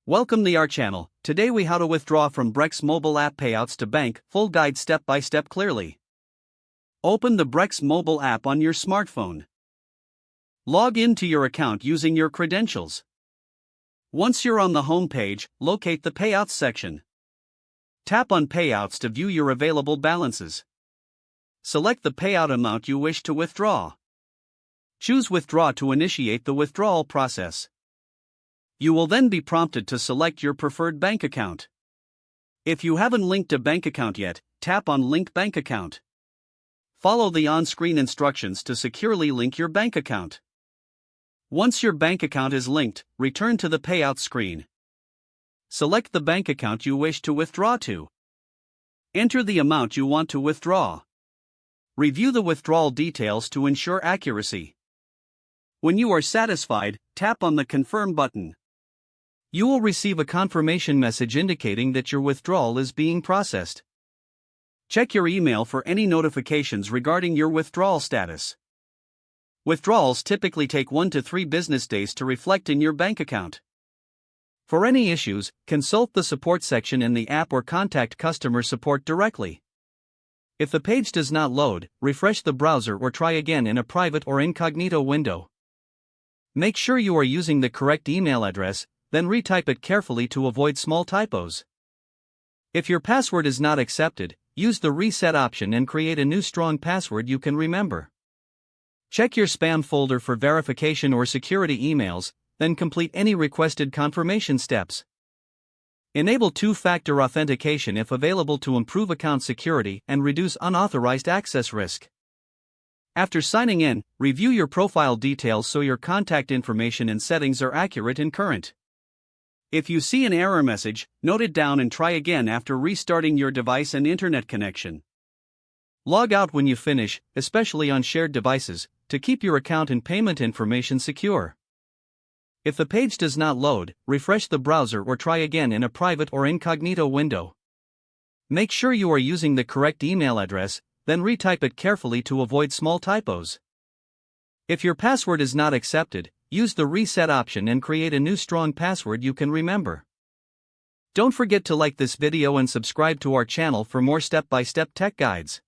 Welcome to our channel. Today we how to withdraw from Brex mobile app payouts to bank, full guide step by step clearly. Open the Brex mobile app on your smartphone. Log into your account using your credentials. Once you're on the home page, locate the Payouts section. Tap on Payouts to view your available balances. Select the payout amount you wish to withdraw. Choose Withdraw to initiate the withdrawal process. You will then be prompted to select your preferred bank account. If you haven't linked a bank account yet, tap on Link Bank Account. Follow the on-screen instructions to securely link your bank account. Once your bank account is linked, return to the payout screen. Select the bank account you wish to withdraw to. Enter the amount you want to withdraw. Review the withdrawal details to ensure accuracy. When you are satisfied, tap on the Confirm button. You will receive a confirmation message indicating that your withdrawal is being processed. Check your email for any notifications regarding your withdrawal status. Withdrawals typically take 1 to 3 business days to reflect in your bank account. For any issues, consult the support section in the app or contact customer support directly. If the page does not load, refresh the browser or try again in a private or incognito window. Make sure you are using the correct email address, then retype it carefully to avoid small typos. If your password is not accepted, use the reset option and create a new strong password you can remember. Check your spam folder for verification or security emails, then complete any requested confirmation steps. Enable two-factor authentication if available to improve account security and reduce unauthorized access risk. After signing in, review your profile details so your contact information and settings are accurate and current. If you see an error message, note it down and try again after restarting your device and internet connection. Log out when you finish, especially on shared devices, to keep your account and payment information secure. If the page does not load, refresh the browser or try again in a private or incognito window. Make sure you are using the correct email address, then retype it carefully to avoid small typos. If your password is not accepted, use the reset option and create a new strong password you can remember. Don't forget to like this video and subscribe to our channel for more step-by-step tech guides.